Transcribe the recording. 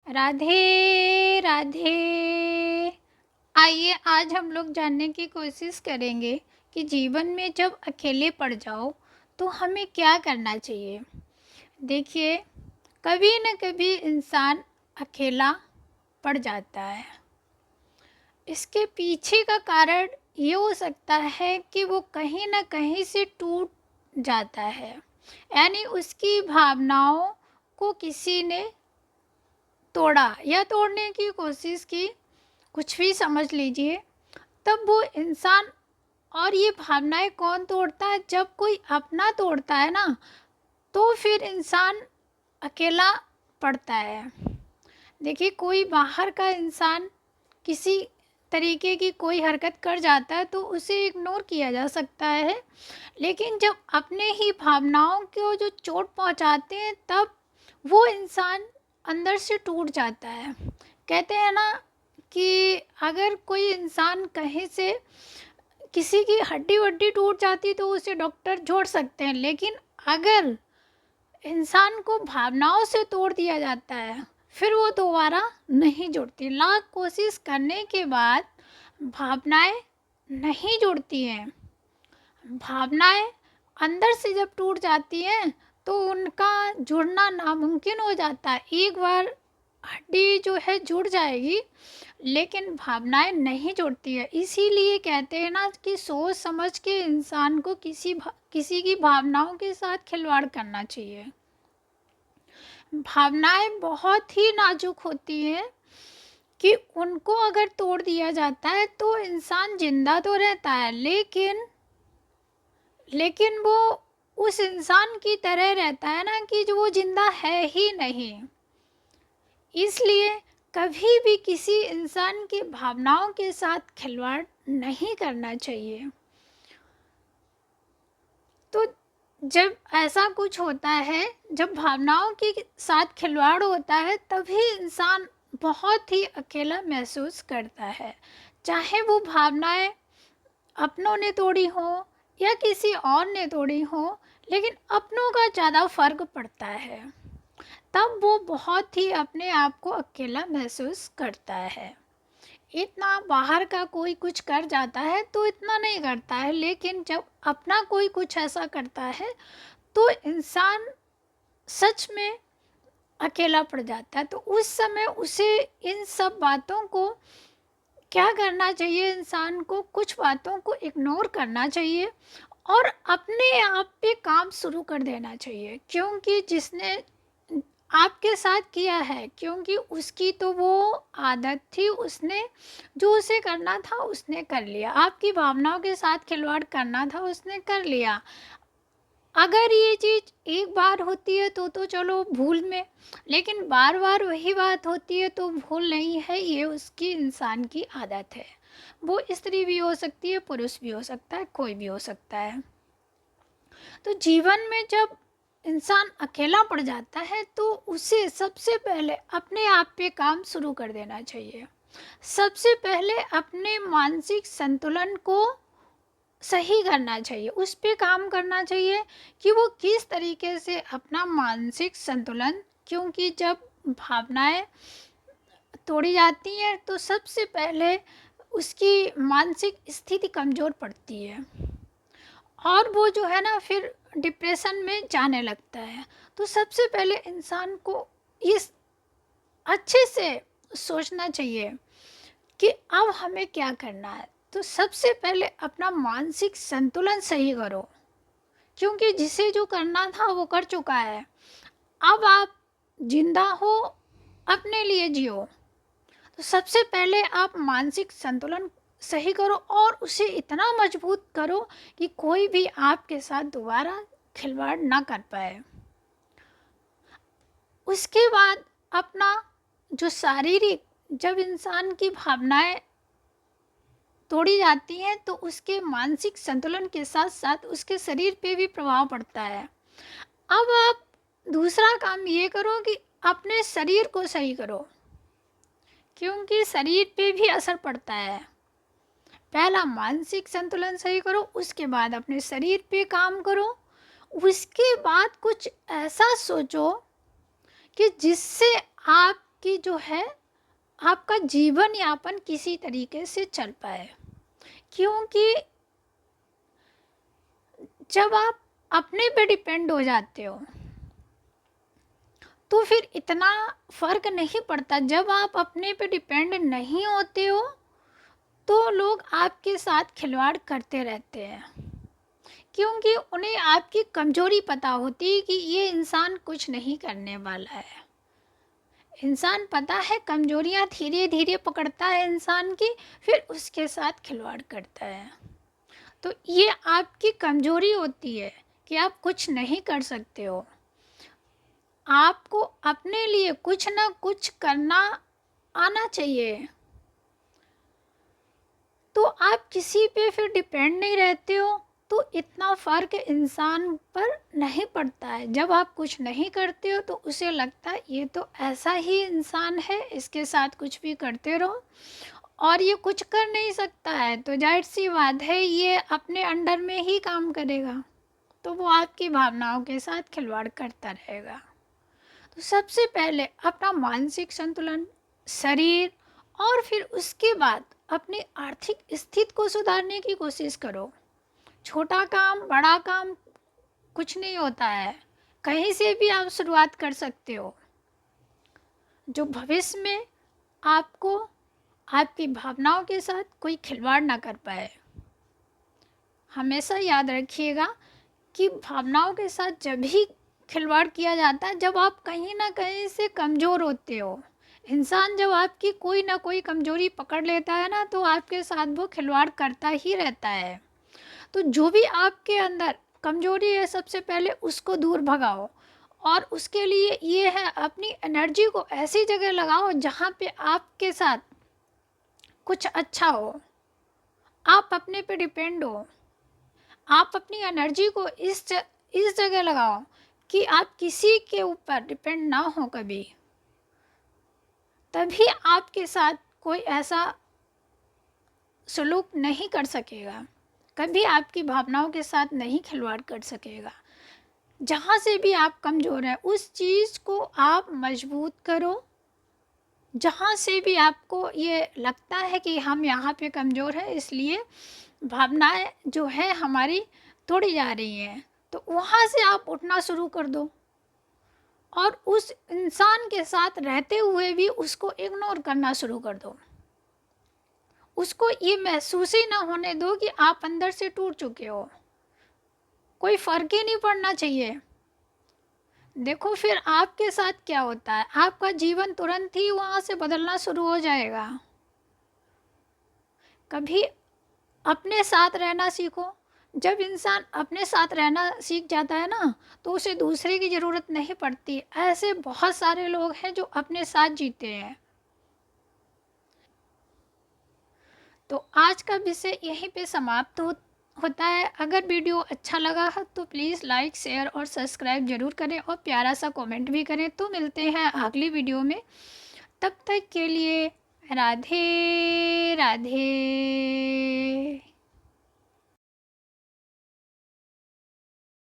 राधे राधे। आइए आज हम लोग जानने की कोशिश करेंगे कि जीवन में जब अकेले पड़ जाओ तो हमें क्या करना चाहिए। देखिए, कभी न कभी इंसान अकेला पड़ जाता है। इसके पीछे का कारण ये हो सकता है कि वो कहीं न कहीं से टूट जाता है, यानी उसकी भावनाओं को किसी ने तोड़ा या तोड़ने की कोशिश की, कुछ भी समझ लीजिए। तब वो इंसान, और ये भावनाएं कौन तोड़ता है? जब कोई अपना तोड़ता है ना, तो फिर इंसान अकेला पड़ता है। देखिए, कोई बाहर का इंसान किसी तरीके की कोई हरकत कर जाता है तो उसे इग्नोर किया जा सकता है, लेकिन जब अपने ही भावनाओं को जो चोट पहुंचाते हैं तब वो इंसान अंदर से टूट जाता है। कहते हैं ना कि अगर कोई इंसान कहीं से किसी की हड्डी वड्डी टूट जाती तो उसे डॉक्टर जोड़ सकते हैं, लेकिन अगर इंसान को भावनाओं से तोड़ दिया जाता है फिर वो दोबारा नहीं जुड़ती। लाख कोशिश करने के बाद भावनाएं नहीं जुड़ती हैं। भावनाएं अंदर से जब टूट जाती हैं तो उनका जुड़ना नामुमकिन हो जाता है। एक बार हड्डी जो है जुड़ जाएगी, लेकिन भावनाएं नहीं जुड़ती है। इसीलिए कहते हैं ना कि सोच समझ के इंसान को किसी की भावनाओं के साथ खिलवाड़ करना चाहिए। भावनाएं बहुत ही नाजुक होती हैं कि उनको अगर तोड़ दिया जाता है तो इंसान जिंदा तो रहता है, लेकिन वो उस इंसान की तरह रहता है ना कि जो वो जिंदा है ही नहीं। इसलिए कभी भी किसी इंसान की भावनाओं के साथ खिलवाड़ नहीं करना चाहिए। तो जब ऐसा कुछ होता है, जब भावनाओं के साथ खिलवाड़ होता है, तभी इंसान बहुत ही अकेला महसूस करता है। चाहे वो भावनाएं अपनों ने तोड़ी हो या किसी और ने तोड़ी हो, लेकिन अपनों का ज़्यादा फर्क पड़ता है। तब वो बहुत ही अपने आप को अकेला महसूस करता है। इतना बाहर का कोई कुछ कर जाता है तो इतना नहीं करता है, लेकिन जब अपना कोई कुछ ऐसा करता है तो इंसान सच में अकेला पड़ जाता है। तो उस समय उसे इन सब बातों को क्या करना चाहिए? इंसान को कुछ बातों को इग्नोर करना चाहिए और अपने आप पे काम शुरू कर देना चाहिए, क्योंकि जिसने आपके साथ किया है, क्योंकि उसकी तो वो आदत थी, उसने जो उसे करना था उसने कर लिया। आपकी भावनाओं के साथ खिलवाड़ करना था, उसने कर लिया। अगर ये चीज़ एक बार होती है तो चलो भूल में, लेकिन बार बार वही बात होती है तो भूल नहीं है, ये उसकी इंसान की आदत है। वो स्त्री भी हो सकती है, पुरुष भी हो सकता है, कोई भी हो सकता है। तो जीवन में जब इंसान अकेला पड़ जाता है तो उसे सबसे पहले अपने आप पे काम शुरू कर देना चाहिए। सबसे पहले अपने मानसिक संतुलन को सही करना चाहिए, उस पे काम करना चाहिए कि वो किस तरीके से अपना मानसिक संतुलन, क्योंकि जब भावनाएं तोड़ी जाती हैं तो सबसे पहले उसकी मानसिक स्थिति कमज़ोर पड़ती है और वो जो है ना फिर डिप्रेशन में जाने लगता है। तो सबसे पहले इंसान को इस अच्छे से सोचना चाहिए कि अब हमें क्या करना है। तो सबसे पहले अपना मानसिक संतुलन सही करो, क्योंकि जिसे जो करना था वो कर चुका है। अब आप जिंदा हो, अपने लिए जियो। तो सबसे पहले आप मानसिक संतुलन सही करो और उसे इतना मजबूत करो कि कोई भी आपके साथ दोबारा खिलवाड़ ना कर पाए। उसके बाद अपना जो शारीरिक, जब इंसान की भावनाएं तोड़ी जाती हैं तो उसके मानसिक संतुलन के साथ साथ उसके शरीर पे भी प्रभाव पड़ता है। अब आप दूसरा काम ये करो कि अपने शरीर को सही करो, क्योंकि शरीर पे भी असर पड़ता है। पहला मानसिक संतुलन सही करो, उसके बाद अपने शरीर पे काम करो, उसके बाद कुछ ऐसा सोचो कि जिससे आप आपकी जो है आपका जीवन यापन किसी तरीके से चल पाए। क्योंकि जब आप अपने पे डिपेंड हो जाते हो तो फिर इतना फ़र्क नहीं पड़ता। जब आप अपने पे डिपेंड नहीं होते हो तो लोग आपके साथ खिलवाड़ करते रहते हैं, क्योंकि उन्हें आपकी कमज़ोरी पता होती है कि ये इंसान कुछ नहीं करने वाला है। इंसान पता है कमज़ोरियाँ धीरे धीरे पकड़ता है इंसान की, फिर उसके साथ खिलवाड़ करता है। तो ये आपकी कमज़ोरी होती है कि आप कुछ नहीं कर सकते हो। आपको अपने लिए कुछ ना कुछ करना आना चाहिए, तो आप किसी पे फिर डिपेंड नहीं रहते हो, तो इतना फ़र्क इंसान पर नहीं पड़ता है। जब आप कुछ नहीं करते हो तो उसे लगता है ये तो ऐसा ही इंसान है, इसके साथ कुछ भी करते रहो और ये कुछ कर नहीं सकता है, तो जाहिर सी बात है ये अपने अंडर में ही काम करेगा, तो वो आपकी भावनाओं के साथ खिलवाड़ करता रहेगा। तो सबसे पहले अपना मानसिक संतुलन, शरीर और फिर उसके बाद अपनी आर्थिक स्थिति को सुधारने की कोशिश करो। छोटा काम बड़ा काम कुछ नहीं होता है, कहीं से भी आप शुरुआत कर सकते हो जो भविष्य में आपको आपकी भावनाओं के साथ कोई खिलवाड़ ना कर पाए। हमेशा याद रखिएगा कि भावनाओं के साथ जब भी खिलवाड़ किया जाता है जब आप कहीं ना कहीं से कमज़ोर होते हो। इंसान जब आपकी कोई ना कोई कमज़ोरी पकड़ लेता है ना, तो आपके साथ वो खिलवाड़ करता ही रहता है। तो जो भी आपके अंदर कमज़ोरी है सबसे पहले उसको दूर भगाओ, और उसके लिए ये है अपनी एनर्जी को ऐसी जगह लगाओ जहाँ पे आपके साथ कुछ अच्छा हो, आप अपने पे डिपेंड हो। आप अपनी एनर्जी को इस जगह लगाओ कि आप किसी के ऊपर डिपेंड ना हो कभी। तभी आपके साथ कोई ऐसा सलूक नहीं कर सकेगा, कभी आपकी भावनाओं के साथ नहीं खिलवाड़ कर सकेगा। जहाँ से भी आप कमज़ोर हैं उस चीज़ को आप मजबूत करो। जहाँ से भी आपको ये लगता है कि हम यहाँ पे कमज़ोर हैं इसलिए भावनाएं जो है हमारी तोड़ी जा रही हैं, तो वहाँ से आप उठना शुरू कर दो और उस इंसान के साथ रहते हुए भी उसको इग्नोर करना शुरू कर दो। उसको ये महसूस ही ना होने दो कि आप अंदर से टूट चुके हो। कोई फ़र्क ही नहीं पड़ना चाहिए। देखो फिर आपके साथ क्या होता है, आपका जीवन तुरंत ही वहाँ से बदलना शुरू हो जाएगा। कभी अपने साथ रहना सीखो। जब इंसान अपने साथ रहना सीख जाता है ना, तो उसे दूसरे की ज़रूरत नहीं पड़ती। ऐसे बहुत सारे लोग हैं जो अपने साथ जीते हैं। तो आज का विषय यहीं पे समाप्त होता है। अगर वीडियो अच्छा लगा है तो प्लीज़ लाइक शेयर और सब्सक्राइब ज़रूर करें और प्यारा सा कमेंट भी करें। तो मिलते हैं अगली वीडियो में, तब तक के लिए राधे राधे।